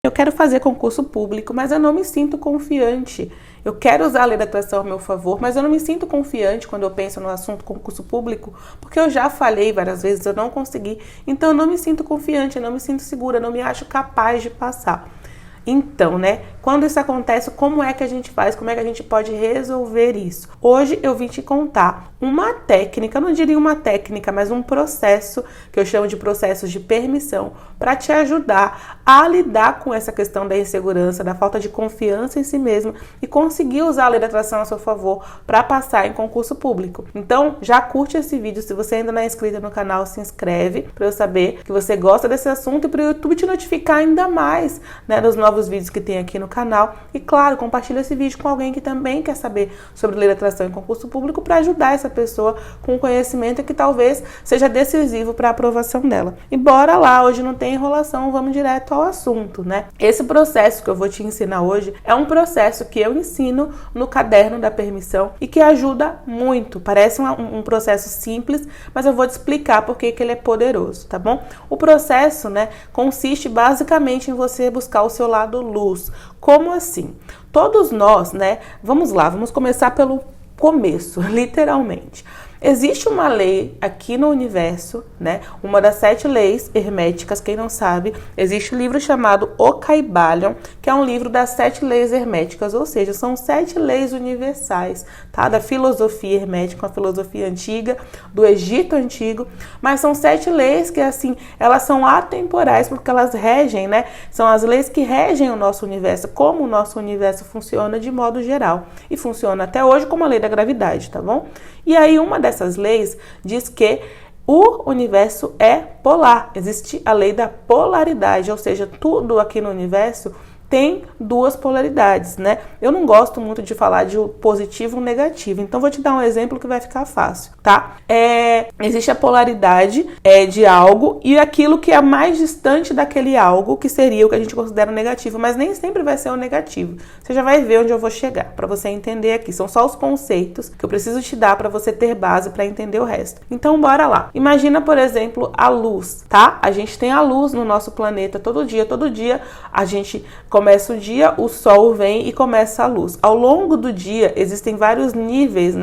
Eu quero fazer concurso público, mas eu não me sinto confiante. Eu quero usar a lei da atração a meu favor, mas eu não me sinto confiante quando eu penso no assunto concurso público, porque eu já falhei várias vezes, eu não consegui. Então eu não me sinto confiante, eu não me sinto segura, eu não me acho capaz de passar. Então, quando isso acontece, como é que a gente faz? Como é que a gente pode resolver isso? Hoje eu vim te contar uma técnica, eu não diria uma técnica, mas um processo, que eu chamo de processos de permissão, para te ajudar a lidar com essa questão da insegurança, da falta de confiança em si mesmo e conseguir usar a lei da atração a seu favor para passar em concurso público. Então, já curte esse vídeo, se você ainda não é inscrito no canal, se inscreve para eu saber que você gosta desse assunto e para o YouTube te notificar ainda mais, dos novos vídeos que tem aqui no canal. E claro, compartilha esse vídeo com alguém que também quer saber sobre lei da atração em concurso público para ajudar essa pessoa com conhecimento que talvez seja decisivo para a aprovação dela. E bora lá, hoje não tem enrolação, vamos direto ao assunto, Esse processo que eu vou te ensinar hoje é um processo que eu ensino no caderno da permissão e que ajuda muito. Parece um processo simples, mas eu vou te explicar porque que ele é poderoso, tá bom? O processo, consiste basicamente em você buscar o seu lado luz. Como assim? Todos nós, vamos lá, vamos começar pelo começo, literalmente. Existe uma lei aqui no universo, uma das 7 leis herméticas, quem não sabe, existe um livro chamado O Kybalion, que é um livro das 7 leis herméticas, ou seja, são 7 leis universais, tá? Da filosofia hermética, uma filosofia antiga, do Egito Antigo, mas são 7 leis que, assim, elas são atemporais, porque elas regem, São as leis que regem o nosso universo, como o nosso universo funciona de modo geral, e funciona até hoje como a lei da gravidade, tá bom? E aí, uma dessas leis diz que o universo é polar. Existe a lei da polaridade, ou seja, tudo aqui no universo tem 2 polaridades, Eu não gosto muito de falar de positivo ou negativo, então vou te dar um exemplo que vai ficar fácil, tá? Existe a polaridade de algo e aquilo que é mais distante daquele algo, que seria o que a gente considera negativo, mas nem sempre vai ser o negativo. Você já vai ver onde eu vou chegar, para você entender aqui. São só os conceitos que eu preciso te dar para você ter base para entender o resto. Então, bora lá. Imagina, por exemplo, a luz, tá? A gente tem a luz no nosso planeta todo dia a gente começa o dia, o sol vem e começa a luz. Ao longo do dia existem vários níveis,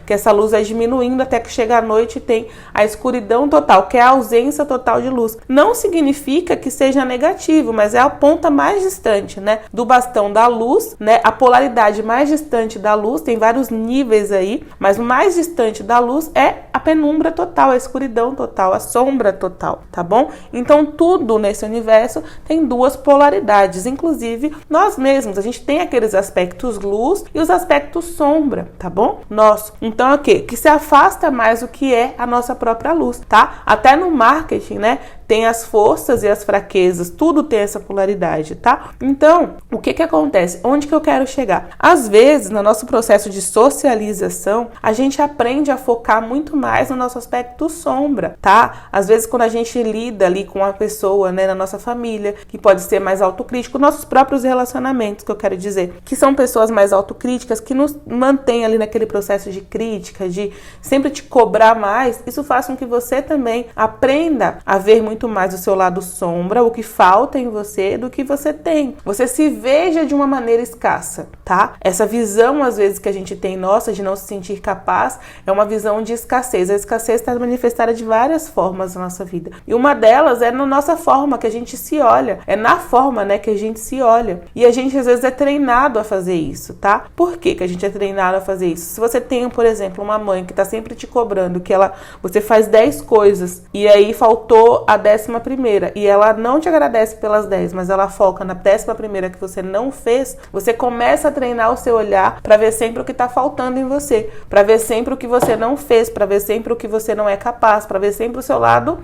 que essa luz vai diminuindo até que chega à noite e tem a escuridão total, que é a ausência total de luz. Não significa que seja negativo, mas é a ponta mais distante, do bastão da luz, a polaridade mais distante da luz, tem vários níveis aí, mas o mais distante da luz é a penumbra total, a escuridão total, a sombra total, tá bom? Então tudo nesse universo tem 2 polaridades, inclusive nós mesmos, a gente tem aqueles aspectos luz e os aspectos sombra, tá bom? Nosso. Então é o quê? Que se afasta mais do que é a nossa própria luz, tá? Até no marketing, tem as forças e as fraquezas, tudo tem essa polaridade, tá? Então, o que acontece? Onde que eu quero chegar? Às vezes, no nosso processo de socialização, a gente aprende a focar muito mais no nosso aspecto sombra, tá? Às vezes, quando a gente lida ali com uma pessoa, na nossa família, que pode ser mais autocrítico, nossos próprios relacionamentos, que eu quero dizer, que são pessoas mais autocríticas, que nos mantêm ali naquele processo de crítica, de sempre te cobrar mais, isso faz com que você também aprenda a ver muito mais o seu lado sombra, o que falta em você, do que você tem. Você se veja de uma maneira escassa, tá? Essa visão, às vezes, que a gente tem nossa, de não se sentir capaz, é uma visão de escassez. A escassez está manifestada de várias formas na nossa vida. E uma delas é na nossa forma que a gente se olha. É na forma, que a gente se olha. E a gente, às vezes, é treinado a fazer isso, tá? Por que que a gente é treinado a fazer isso? Se você tem, por exemplo, uma mãe que tá sempre te cobrando que você faz 10 coisas e aí faltou a 11ª e ela não te agradece pelas 10, mas ela foca na 11ª que você não fez, você começa a treinar o seu olhar para ver sempre o que tá faltando em você, para ver sempre o que você não fez, para ver sempre o que você não é capaz, para ver sempre o seu lado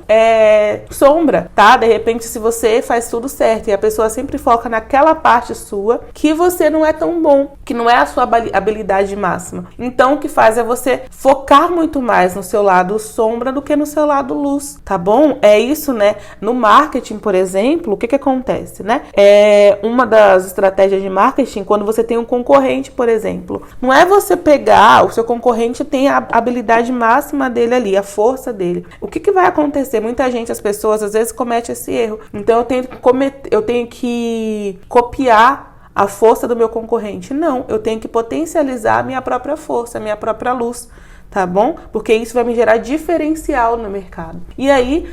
sombra, tá? De repente, se você faz tudo certo e a pessoa sempre foca naquela parte sua que você não é tão bom, que não é a sua habilidade máxima. Então, o que faz é você focar muito mais no seu lado sombra do que no seu lado luz, tá bom? É isso isso, né? No marketing, por exemplo, o que acontece, né? Uma das estratégias de marketing, quando você tem um concorrente, por exemplo, não é você pegar, o seu concorrente tem a habilidade máxima dele ali, a força dele. O que vai acontecer? Muita gente, as pessoas, às vezes comete esse erro. Então, eu tenho que copiar a força do meu concorrente. Não, eu tenho que potencializar a minha própria força, a minha própria luz. Tá bom? Porque isso vai me gerar diferencial no mercado. E aí,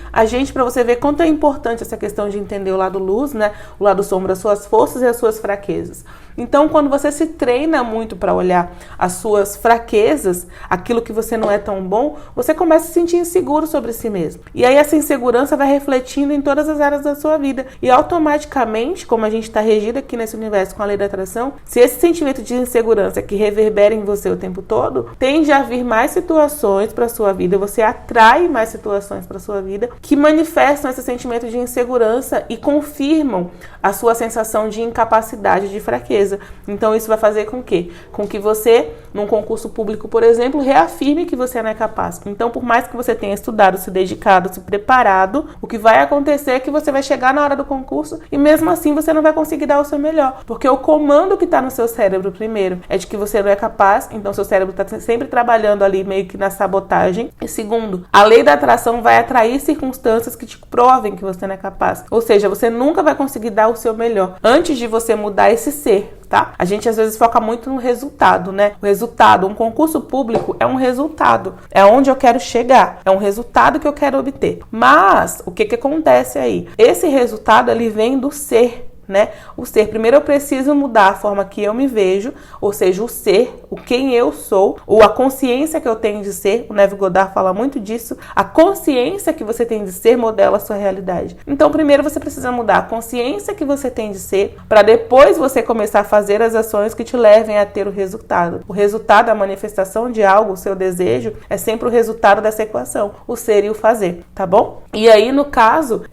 para você ver quanto é importante essa questão de entender o lado luz, né? O lado sombra, as suas forças e as suas fraquezas. Então, quando você se treina muito para olhar as suas fraquezas, aquilo que você não é tão bom, você começa a se sentir inseguro sobre si mesmo. E aí, essa insegurança vai refletindo em todas as áreas da sua vida. E automaticamente, como a gente está regido aqui nesse universo com a lei da atração, se esse sentimento de insegurança que reverbera em você o tempo todo, tende a vir mais situações para sua vida, você atrai mais situações para sua vida que manifestam esse sentimento de insegurança e confirmam a sua sensação de incapacidade, de fraqueza. Então isso vai fazer com que você, num concurso público, por exemplo, reafirme que você não é capaz. Então, por mais que você tenha estudado, se dedicado, se preparado, o que vai acontecer é que você vai chegar na hora do concurso e mesmo assim você não vai conseguir dar o seu melhor, porque o comando que está no seu cérebro primeiro é de que você não é capaz, então seu cérebro está sempre trabalhando ali meio que na sabotagem. E segundo, a lei da atração vai atrair circunstâncias que te provem que você não é capaz. Ou seja, você nunca vai conseguir dar o seu melhor antes de você mudar esse ser, tá? A gente às vezes foca muito no resultado, né? O resultado, um concurso público é um resultado, é onde eu quero chegar, é um resultado que eu quero obter. Mas o que acontece aí? Esse resultado ele vem do ser, né? O ser, primeiro eu preciso mudar a forma que eu me vejo, ou seja, o ser, o quem eu sou, ou a consciência que eu tenho de ser. O Neville Goddard fala muito disso. A consciência que você tem de ser modela a sua realidade. Então, primeiro você precisa mudar a consciência que você tem de ser, para depois você começar a fazer as ações que te levem a ter o resultado. O resultado, a manifestação de algo, o seu desejo, é sempre o resultado dessa equação, o ser e o fazer, tá bom? E aí, no caso,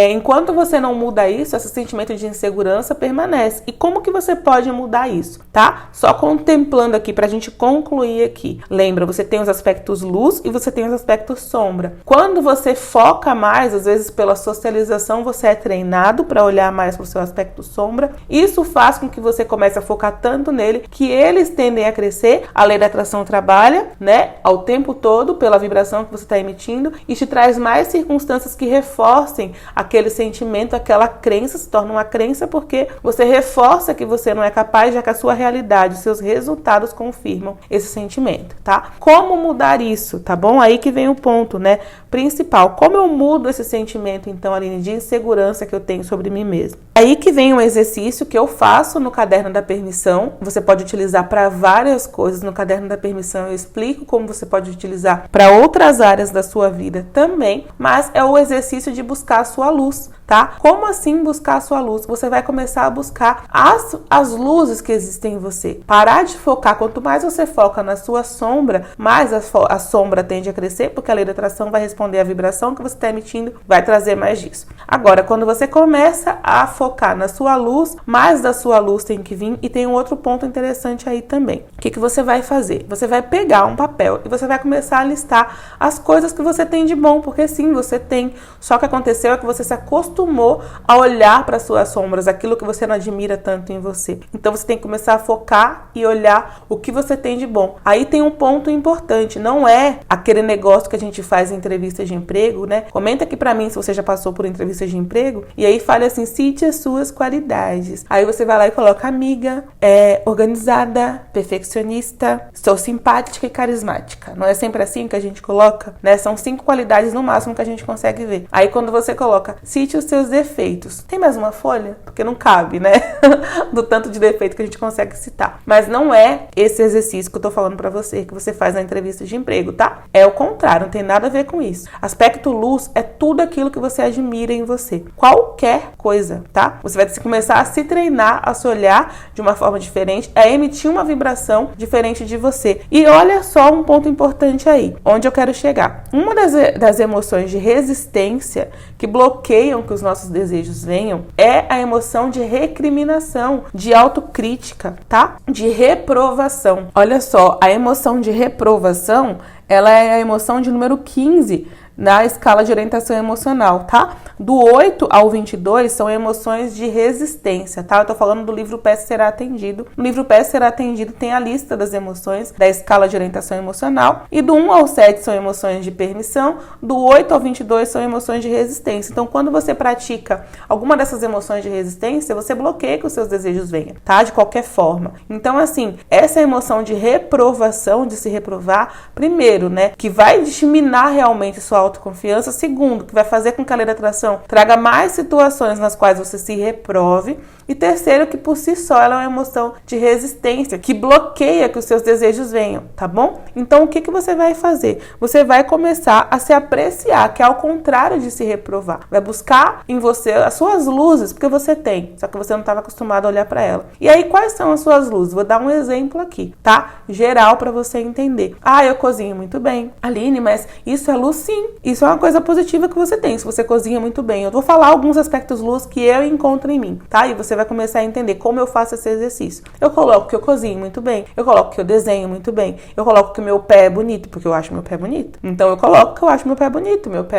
enquanto você não muda isso, esse sentimento de insegurança permanece. E como que você pode mudar isso, tá? Só contemplando aqui pra gente concluir aqui. Lembra, você tem os aspectos luz e você tem os aspectos sombra. Quando você foca mais, às vezes pela socialização, você é treinado para olhar mais pro seu aspecto sombra. Isso faz com que você comece a focar tanto nele que eles tendem a crescer. A lei da atração trabalha, né, ao tempo todo pela vibração que você está emitindo e te traz mais circunstâncias que reforcem aquele sentimento, aquela crença, se torna uma crença porque você reforça que você não é capaz, já que a sua realidade, seus resultados confirmam esse sentimento, tá? Como mudar isso, tá bom? Aí que vem o ponto, né, principal. Como eu mudo esse sentimento, então, Aline, de insegurança que eu tenho sobre mim mesma? Aí que vem um exercício que eu faço no Caderno da Permissão. Você pode utilizar para várias coisas. No Caderno da Permissão eu explico como você pode utilizar para outras áreas da sua vida também, mas é o exercício de buscar a sua luz, tá? Como assim buscar a sua luz? Você vai começar a buscar as luzes que existem em você. Parar de focar. Quanto mais você foca na sua sombra, mais a sombra tende a crescer, porque a lei da atração vai responder à vibração que você está emitindo, vai trazer mais disso. Agora, quando você começa a focar na sua luz, mais da sua luz tem que vir. E tem um outro ponto interessante aí também. O que você vai fazer? Você vai pegar um papel e você vai começar a listar as coisas que você tem de bom, porque sim, você tem. Só que aconteceu é que você se acostumou a olhar para suas sombras, aquilo que você não admira tanto em você. Então você tem que começar a focar e olhar o que você tem de bom. Aí tem um ponto importante, não é aquele negócio que a gente faz em entrevistas de emprego, né? Comenta aqui pra mim se você já passou por entrevistas de emprego e aí fale assim, cite as suas qualidades. Aí você vai lá e coloca amiga, organizada, perfeccionista, sou simpática e carismática. Não é sempre assim que a gente coloca, né? São 5 qualidades no máximo que a gente consegue ver. Aí quando você coloca, cite os seus defeitos. Tem mais uma folha? Porque não cabe, né? Do tanto de defeito que a gente consegue citar. Mas não é esse exercício que eu tô falando pra você, que você faz na entrevista de emprego, tá? É o contrário, não tem nada a ver com isso. Aspecto luz é tudo aquilo que você admira em você. Qualquer coisa, tá? Você vai começar a se treinar, a se olhar de uma forma diferente, a emitir uma vibração diferente de você. E olha só um ponto importante aí, onde eu quero chegar. Uma das emoções de resistência que bloqueiam que os nossos desejos venham é a emoção de recriminação, de autocrítica, tá? De reprovação. Olha só, a emoção de reprovação, ela é a emoção de número 15 na escala de orientação emocional, tá? Do 8 ao 22 são emoções de resistência, tá? Eu tô falando do livro Peça Será Atendido. No livro Peça Será Atendido tem a lista das emoções da escala de orientação emocional, e do 1 ao 7 são emoções de permissão, do 8 ao 22 são emoções de resistência. Então, quando você pratica alguma dessas emoções de resistência, você bloqueia que os seus desejos venham, tá? De qualquer forma. Então, assim, essa emoção de reprovação, de se reprovar, primeiro, né, que vai diminuir realmente sua autoconfiança. Segundo, que vai fazer com que a lei da atração traga mais situações nas quais você se reprove. E terceiro, que por si só ela é uma emoção de resistência, que bloqueia que os seus desejos venham, tá bom? Então, o que você vai fazer? Você vai começar a se apreciar, que é ao contrário de se reprovar. Vai buscar em você as suas luzes, porque você tem, só que você não estava acostumado a olhar para ela. E aí, quais são as suas luzes? Vou dar um exemplo aqui, tá? Geral, para você entender. Ah, eu cozinho muito bem. Aline, mas isso é luz? Sim. Isso é uma coisa positiva que você tem, se você cozinha muito bem. Eu vou falar alguns aspectos luz que eu encontro em mim, tá? E você vai começar a entender como eu faço esse exercício. Eu coloco que eu cozinho muito bem, eu coloco que eu desenho muito bem, eu coloco que o meu pé é bonito, porque eu acho meu pé bonito. Então eu coloco que eu acho meu pé é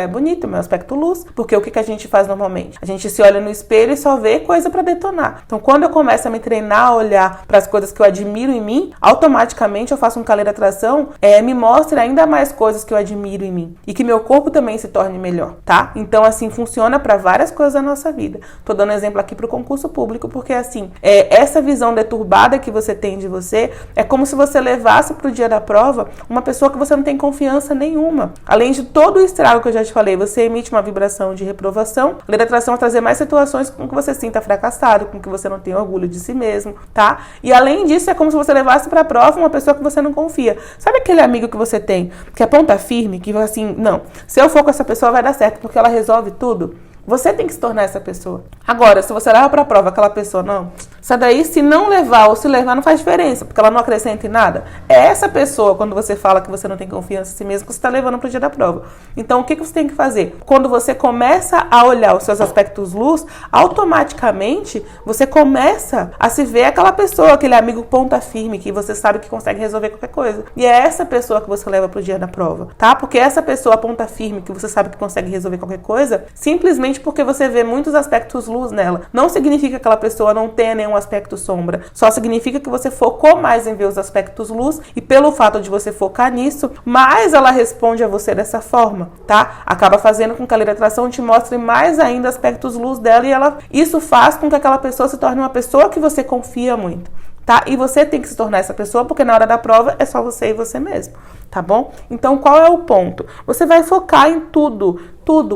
bonito, meu aspecto luz, porque o que a gente faz normalmente? A gente se olha no espelho e só vê coisa pra detonar. Então quando eu começo a me treinar a olhar para as coisas que eu admiro em mim, automaticamente eu faço um lei da atração, me mostra ainda mais coisas que eu admiro em mim e que meu corpo também se torne melhor, tá? Então assim funciona para várias coisas da nossa vida. Tô dando exemplo aqui pro concurso público, porque assim, essa visão deturbada que você tem de você é como se você levasse pro dia da prova uma pessoa que você não tem confiança nenhuma. Além de todo o estrago que eu já te falei, você emite uma vibração de reprovação. A lei da atração vai trazer mais situações com que você se sinta fracassado, com que você não tenha orgulho de si mesmo, tá? E além disso, é como se você levasse pra prova uma pessoa que você não confia. Sabe aquele amigo que você tem, que é ponta firme, que assim, não, se eu for com essa pessoa vai dar certo, porque ela resolve tudo? Você tem que se tornar essa pessoa. Agora, se você leva pra prova aquela pessoa, não, essa daí, se não levar ou se levar, não faz diferença, porque ela não acrescenta em nada. É essa pessoa, quando você fala que você não tem confiança em si mesmo, que você está levando pro dia da prova. Então, o que você tem que fazer? Quando você começa a olhar os seus aspectos luz, automaticamente, você começa a se ver aquela pessoa, aquele amigo ponta firme, que você sabe que consegue resolver qualquer coisa. E é essa pessoa que você leva pro dia da prova, tá? Porque essa pessoa ponta firme, que você sabe que consegue resolver qualquer coisa, simplesmente porque você vê muitos aspectos luz nela. Não significa que aquela pessoa não tenha nenhum aspecto sombra. Só significa que você focou mais em ver os aspectos luz e pelo fato de você focar nisso, mais ela responde a você dessa forma, tá? Acaba fazendo com que a lei da atração te mostre mais ainda aspectos luz dela e isso faz com que aquela pessoa se torne uma pessoa que você confia muito, tá? E você tem que se tornar essa pessoa, porque na hora da prova é só você e você mesmo, tá bom? Então, qual é o ponto? Você vai focar em tudo,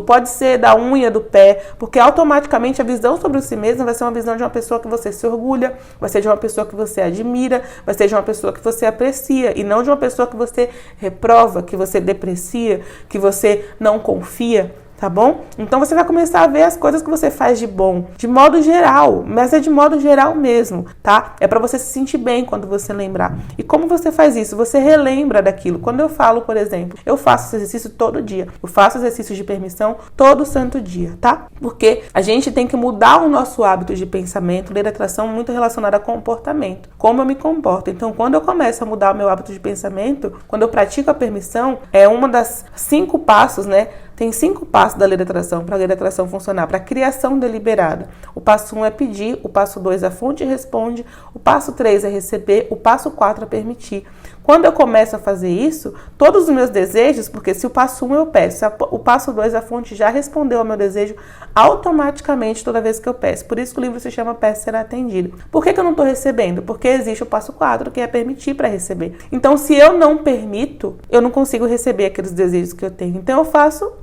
pode ser da unha, do pé, porque automaticamente a visão sobre si mesmo vai ser uma visão de uma pessoa que você se orgulha, vai ser de uma pessoa que você admira, vai ser de uma pessoa que você aprecia, e não de uma pessoa que você reprova, que você deprecia, que você não confia. Tá bom? Então você vai começar a ver as coisas que você faz de bom, de modo geral, mas é de modo geral mesmo, tá? É pra você se sentir bem quando você lembrar. E como você faz isso? Você relembra daquilo. Quando eu falo, por exemplo, eu faço esse exercício todo dia, eu faço exercícios de permissão todo santo dia, tá? Porque a gente tem que mudar o nosso hábito de pensamento, lei da atração muito relacionada a comportamento, como eu me comporto. Então, quando eu começo a mudar o meu hábito de pensamento, quando eu pratico a permissão, é uma das 5 passos, né? Tem 5 passos da lei da atração para a lei da atração funcionar, para a criação deliberada. O passo 1 é pedir, o passo 2 é a fonte responde, o passo 3 é receber, o passo 4 é permitir. Quando eu começo a fazer isso, todos os meus desejos, porque se o passo 1 eu peço, o passo 2 a fonte já respondeu ao meu desejo automaticamente toda vez que eu peço. Por isso que o livro se chama Peça Será Atendido. Por que eu não estou recebendo? Porque existe o passo 4, que é permitir para receber. Então, se eu não permito, eu não consigo receber aqueles desejos que eu tenho. Então, eu faço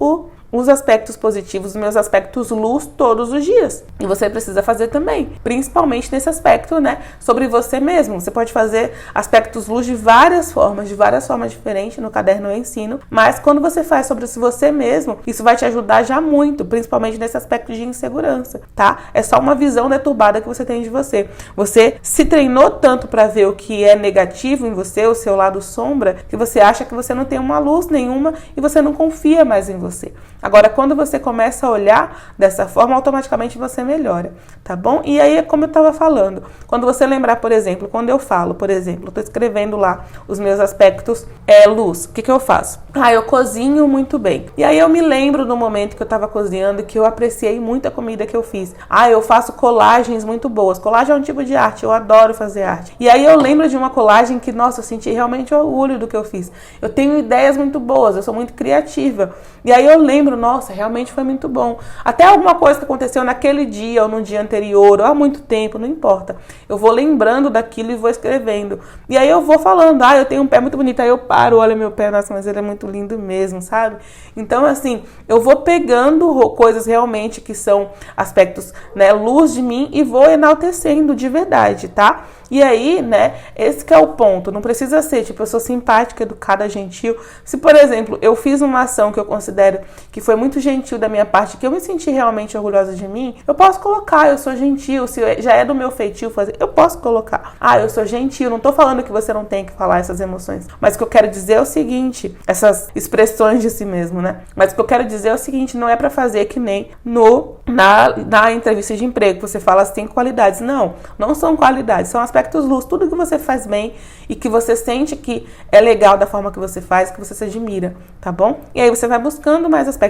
os aspectos positivos, os meus aspectos luz todos os dias. E você precisa fazer também, principalmente nesse aspecto, né, sobre você mesmo. Você pode fazer aspectos luz de várias formas diferentes. No caderno eu ensino, mas quando você faz sobre você mesmo, isso vai te ajudar já muito, principalmente nesse aspecto de insegurança, tá? É só uma visão deturbada que você tem de você. Você se treinou tanto para ver o que é negativo em você, o seu lado sombra, que você acha que você não tem uma luz nenhuma e você não confia mais em você. Agora, quando você começa a olhar dessa forma, automaticamente você melhora, tá bom? E aí é como eu estava falando, quando você lembrar, por exemplo, quando eu falo, por exemplo, eu estou escrevendo lá os meus aspectos luz, o que eu faço? Eu cozinho muito bem. E aí eu me lembro do momento que eu estava cozinhando, que eu apreciei muito a comida que eu fiz. Eu faço colagens muito boas. Colagem é um tipo de arte, eu adoro fazer arte. E aí eu lembro de uma colagem que, nossa, eu senti realmente orgulho do que eu fiz. Eu tenho ideias muito boas, eu sou muito criativa. E aí eu lembro, nossa, realmente foi muito bom. Até alguma coisa que aconteceu naquele dia ou no dia anterior, ou há muito tempo, não importa. Eu vou lembrando daquilo e vou escrevendo. E aí eu vou falando, eu tenho um pé muito bonito. Aí eu paro, olha meu pé, nossa, mas ele é muito lindo mesmo, sabe? Então, assim, eu vou pegando coisas realmente que são aspectos, né, luz de mim e vou enaltecendo de verdade, tá? E aí, né, esse que é o ponto. Não precisa ser, tipo, eu sou simpática, educada, gentil. Se, por exemplo, eu fiz uma ação que eu considero que foi muito gentil da minha parte, que eu me senti realmente orgulhosa de mim, eu posso colocar, eu sou gentil. Se já é do meu feitio fazer, eu posso colocar. Eu sou gentil. Não tô falando que você não tem que falar essas emoções. Mas o que eu quero dizer é o seguinte, essas expressões de si mesmo, né? Mas o que eu quero dizer é o seguinte, não é pra fazer que nem na entrevista de emprego, você fala as 5 qualidades. Não são qualidades, são aspectos luz, tudo que você faz bem e que você sente que é legal da forma que você faz, que você se admira, tá bom? E aí você vai buscando mais aspectos.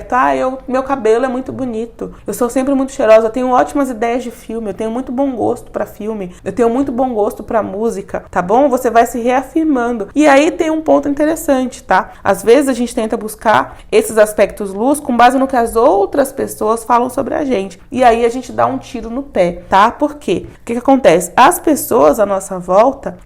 Meu cabelo é muito bonito, eu sou sempre muito cheirosa, eu tenho ótimas ideias de filme, eu tenho muito bom gosto pra filme, eu tenho muito bom gosto pra música, tá bom? Você vai se reafirmando. E aí tem um ponto interessante, tá? Às vezes a gente tenta buscar esses aspectos luz com base no que as outras pessoas falam sobre a gente. E aí a gente dá um tiro no pé, tá? Por quê? O que acontece? As pessoas à nossa volta,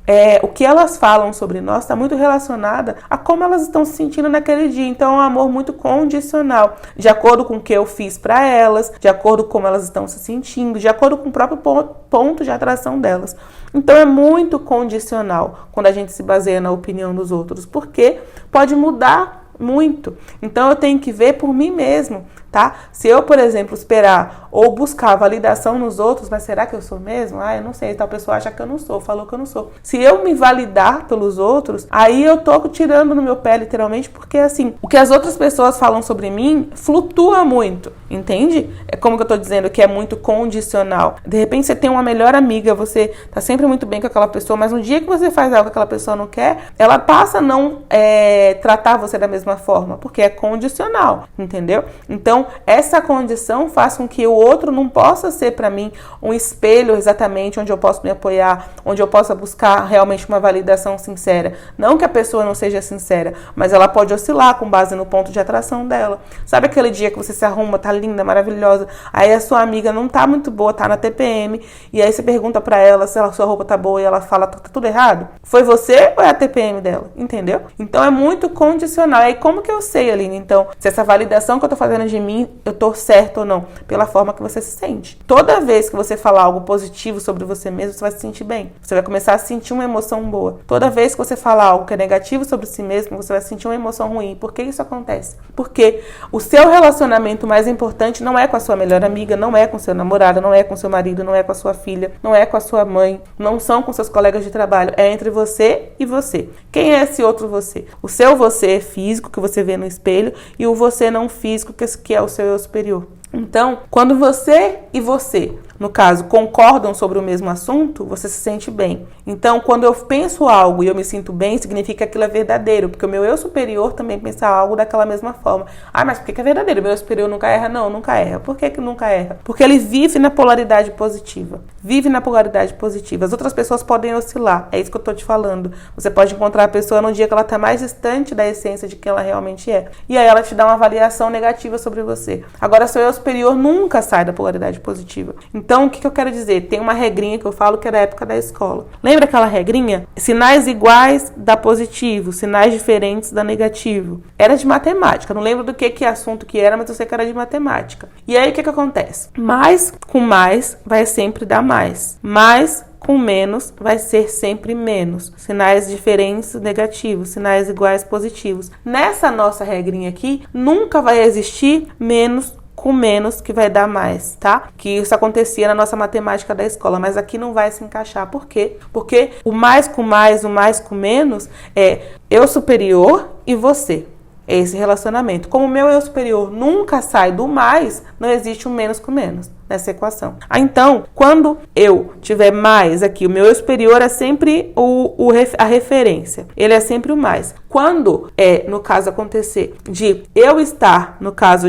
o que elas falam sobre nós está muito relacionada a como elas estão se sentindo naquele dia. Então é um amor muito condicional, de acordo com o que eu fiz para elas, de acordo com como elas estão se sentindo, de acordo com o próprio ponto de atração delas. Então é muito condicional quando a gente se baseia na opinião dos outros, porque pode mudar muito. Então eu tenho que ver por mim mesmo, tá? Se eu, por exemplo, esperar ou buscar validação nos outros, mas será que eu sou mesmo? Eu não sei, tal pessoa acha que eu não sou, falou que eu não sou. Se eu me validar pelos outros, aí eu tô tirando no meu pé, literalmente, porque assim, o que as outras pessoas falam sobre mim flutua muito, entende? É como que eu tô dizendo, que é muito condicional. De repente você tem uma melhor amiga, você tá sempre muito bem com aquela pessoa, mas no dia que você faz algo que aquela pessoa não quer, ela passa a não tratar você da mesma forma, porque é condicional, entendeu? Então, essa condição faz com que o outro não possa ser para mim um espelho exatamente onde eu posso me apoiar, onde eu possa buscar realmente uma validação sincera. Não que a pessoa não seja sincera, mas ela pode oscilar com base no ponto de atração dela. Sabe aquele dia que você se arruma, tá linda, maravilhosa, aí a sua amiga não tá muito boa, tá na TPM, e aí você pergunta pra ela se a sua roupa tá boa e ela fala, tá tudo errado? Foi você ou é a TPM dela? Entendeu? Então é muito condicional. Aí como que eu sei, Aline, então, se essa validação que eu tô fazendo de mim, eu tô certo ou não? Pela forma que você se sente. Toda vez que você falar algo positivo sobre você mesmo, você vai se sentir bem. Você vai começar a sentir uma emoção boa. Toda vez que você falar algo que é negativo sobre si mesmo, você vai sentir uma emoção ruim. Por que isso acontece? Porque o seu relacionamento mais importante não é com a sua melhor amiga, não é com seu namorado, não é com seu marido, não é com a sua filha, não é com a sua mãe, não são com seus colegas de trabalho. É entre você e você. Quem é esse outro você? O seu você físico, que você vê no espelho, e o você não físico, que é o seu eu superior. Então, quando você e você, no caso, concordam sobre o mesmo assunto, você se sente bem. Então, quando eu penso algo e eu me sinto bem, significa que aquilo é verdadeiro, porque o meu eu superior também pensa algo daquela mesma forma. Mas por que é verdadeiro? O meu eu superior nunca erra? Não, nunca erra. Por que nunca erra? Porque ele vive na polaridade positiva. Vive na polaridade positiva. As outras pessoas podem oscilar, é isso que eu tô te falando. Você pode encontrar a pessoa no dia que ela tá mais distante da essência de quem ela realmente é. E aí ela te dá uma avaliação negativa sobre você. Agora, seu eu superior nunca sai da polaridade positiva. Então, o que eu quero dizer? Tem uma regrinha que eu falo que é da época da escola. Lembra aquela regrinha? Sinais iguais dá positivo, sinais diferentes dá negativo. Era de matemática. Não lembro do que assunto que era, mas eu sei que era de matemática. E aí, o que acontece? Mais com mais vai sempre dar mais. Mais com menos vai ser sempre menos. Sinais diferentes, negativos. Sinais iguais, positivos. Nessa nossa regrinha aqui, nunca vai existir menos com menos que vai dar mais, tá? Que isso acontecia na nossa matemática da escola, mas aqui não vai se encaixar. Por quê? Porque o mais com menos é eu superior e você. É esse relacionamento. Como o meu eu superior nunca sai do mais, não existe um menos com menos nessa equação. Então, quando eu tiver mais aqui, o meu eu superior é sempre a referência. Ele é sempre o mais. Quando no caso, acontecer de eu estar, no caso,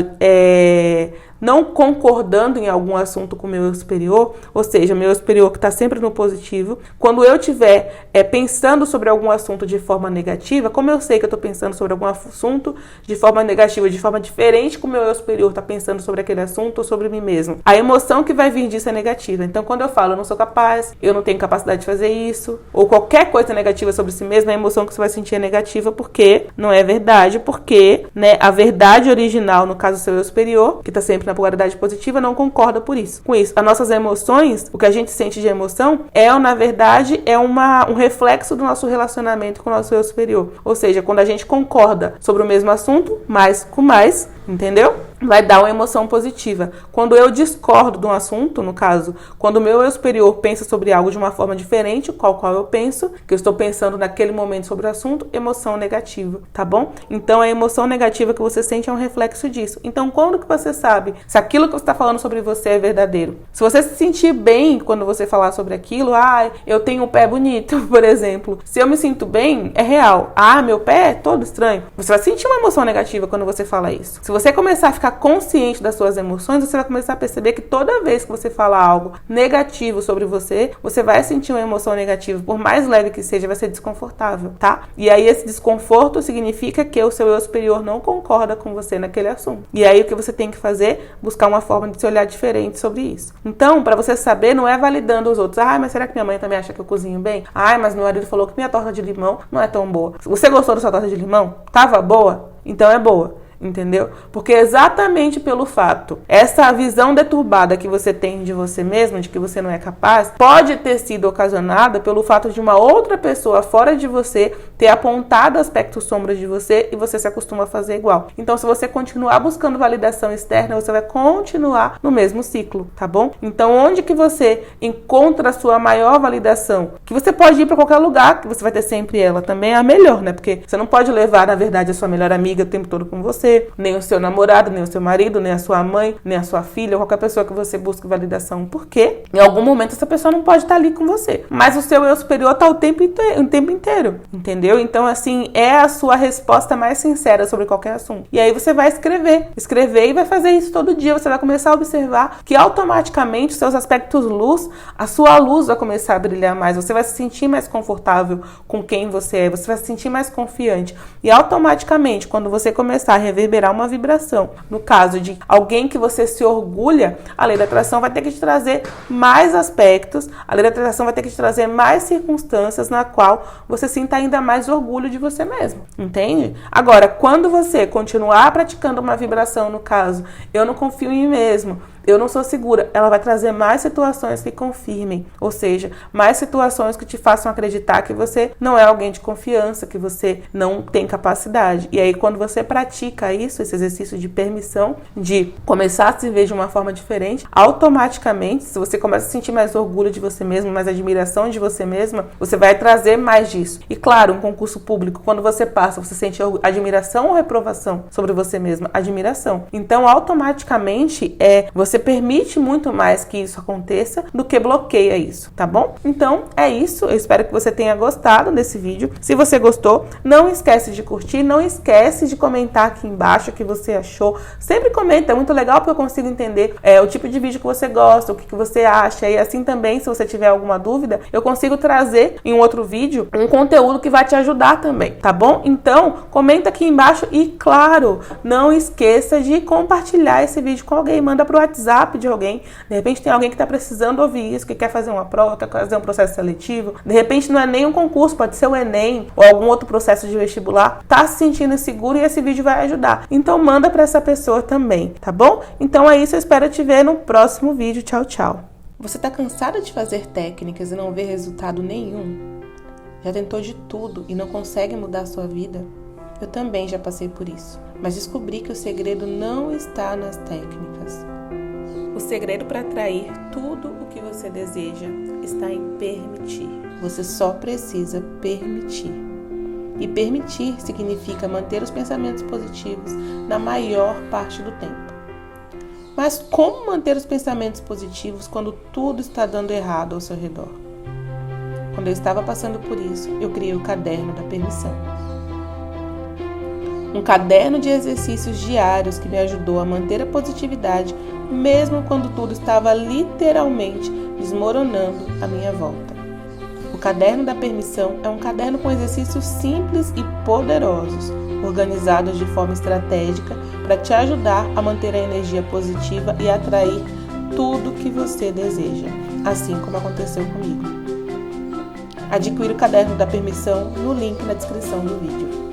não concordando em algum assunto com o meu eu superior, ou seja, meu eu superior que está sempre no positivo, quando eu estiver pensando sobre algum assunto de forma negativa, como eu sei que eu estou pensando sobre algum assunto de forma negativa, de forma diferente que o meu eu superior está pensando sobre aquele assunto ou sobre mim mesmo, a emoção que vai vir disso é negativa. Então, quando eu falo, eu não sou capaz, eu não tenho capacidade de fazer isso, ou qualquer coisa negativa sobre si mesmo, a emoção que você vai sentir é negativa, porque não é verdade, porque, né, a verdade original, no caso do seu eu superior, que está sempre na polaridade positiva, não concorda com isso. As nossas emoções, o que a gente sente de emoção, na verdade, um reflexo do nosso relacionamento com o nosso eu superior. Ou seja, quando a gente concorda sobre o mesmo assunto, mais com mais, entendeu? Vai dar uma emoção positiva. Quando eu discordo de um assunto, no caso, quando o meu eu superior pensa sobre algo de uma forma diferente, qual eu penso, que eu estou pensando naquele momento sobre o assunto, emoção negativa, tá bom? Então, a emoção negativa que você sente é um reflexo disso. Então, quando que você sabe se aquilo que você está falando sobre você é verdadeiro? Se você se sentir bem quando você falar sobre aquilo, eu tenho um pé bonito, por exemplo. Se eu me sinto bem, é real. Meu pé é todo estranho. Você vai sentir uma emoção negativa quando você fala isso. Se você começar a ficar consciente das suas emoções, você vai começar a perceber que toda vez que você fala algo negativo sobre você, você vai sentir uma emoção negativa, por mais leve que seja, vai ser desconfortável, tá? E aí esse desconforto significa que o seu eu superior não concorda com você naquele assunto. E aí o que você tem que fazer? Buscar uma forma de se olhar diferente sobre isso. Então, para você saber, não é validando os outros. Mas será que minha mãe também acha que eu cozinho bem? Mas meu marido falou que minha torta de limão não é tão boa. Você gostou da sua torta de limão? Tava boa? Então é boa. Entendeu? Porque exatamente pelo fato, essa visão deturbada que você tem de você mesmo, de que você não é capaz, pode ter sido ocasionada pelo fato de uma outra pessoa fora de você ter apontado aspectos sombras de você e você se acostuma a fazer igual. Então, se você continuar buscando validação externa, você vai continuar no mesmo ciclo, tá bom? Então, onde que você encontra a sua maior validação? Que você pode ir para qualquer lugar, que você vai ter sempre ela também, é a melhor, né? Porque você não pode levar, na verdade, a sua melhor amiga o tempo todo com você, nem o seu namorado, nem o seu marido, nem a sua mãe, nem a sua filha, qualquer pessoa que você busque validação. Porque em algum momento essa pessoa não pode estar ali com você. Mas o seu eu superior está o tempo inteiro, entendeu? Então, assim, é a sua resposta mais sincera sobre qualquer assunto. E aí você vai escrever e vai fazer isso todo dia. Você vai começar a observar que automaticamente os seus aspectos luz, a sua luz vai começar a brilhar mais. Você vai se sentir mais confortável com quem você é. Você vai se sentir mais confiante. E automaticamente, quando você começar a reverberar uma vibração. No caso de alguém que você se orgulha, a lei da atração vai ter que te trazer mais aspectos, a lei da atração vai ter que te trazer mais circunstâncias na qual você sinta ainda mais orgulho de você mesmo, entende? Agora, quando você continuar praticando uma vibração, no caso, eu não confio em mim mesmo, eu não sou segura, ela vai trazer mais situações que confirmem, ou seja, mais situações que te façam acreditar que você não é alguém de confiança, que você não tem capacidade. E aí, quando você pratica isso, esse exercício de permissão, de começar a se ver de uma forma diferente, automaticamente, se você começa a sentir mais orgulho de você mesmo, mais admiração de você mesma, você vai trazer mais disso. E claro, um concurso público, quando você passa, você sente admiração ou reprovação sobre você mesma? Admiração. Então, automaticamente, você permite muito mais que isso aconteça do que bloqueia isso, tá bom? Então, é isso. Eu espero que você tenha gostado desse vídeo. Se você gostou, não esquece de curtir, não esquece de comentar aqui embaixo o que você achou. Sempre comenta, é muito legal porque eu consigo entender o tipo de vídeo que você gosta, o que você acha. E assim também, se você tiver alguma dúvida, eu consigo trazer em um outro vídeo um conteúdo que vai te ajudar também, tá bom? Então, comenta aqui embaixo e, claro, não esqueça de compartilhar esse vídeo com alguém. Manda pro WhatsApp de alguém. De repente tem alguém que está precisando ouvir isso, que quer fazer uma prova, quer fazer um processo seletivo. De repente não é nem um concurso, pode ser o Enem ou algum outro processo de vestibular. Tá se sentindo inseguro e esse vídeo vai ajudar. Então manda para essa pessoa também, tá bom? Então é isso, eu espero te ver no próximo vídeo. Tchau, tchau. Você está cansado de fazer técnicas e não ver resultado nenhum? Já tentou de tudo e não consegue mudar a sua vida? Eu também já passei por isso, mas descobri que o segredo não está nas técnicas. O segredo para atrair tudo o que você deseja está em permitir. Você só precisa permitir. E permitir significa manter os pensamentos positivos na maior parte do tempo. Mas como manter os pensamentos positivos quando tudo está dando errado ao seu redor? Quando eu estava passando por isso, eu criei o Caderno da Permissão. Um caderno de exercícios diários que me ajudou a manter a positividade, mesmo quando tudo estava literalmente desmoronando à minha volta. O Caderno da Permissão é um caderno com exercícios simples e poderosos, organizados de forma estratégica para te ajudar a manter a energia positiva e atrair tudo que você deseja, assim como aconteceu comigo. Adquira o Caderno da Permissão no link na descrição do vídeo.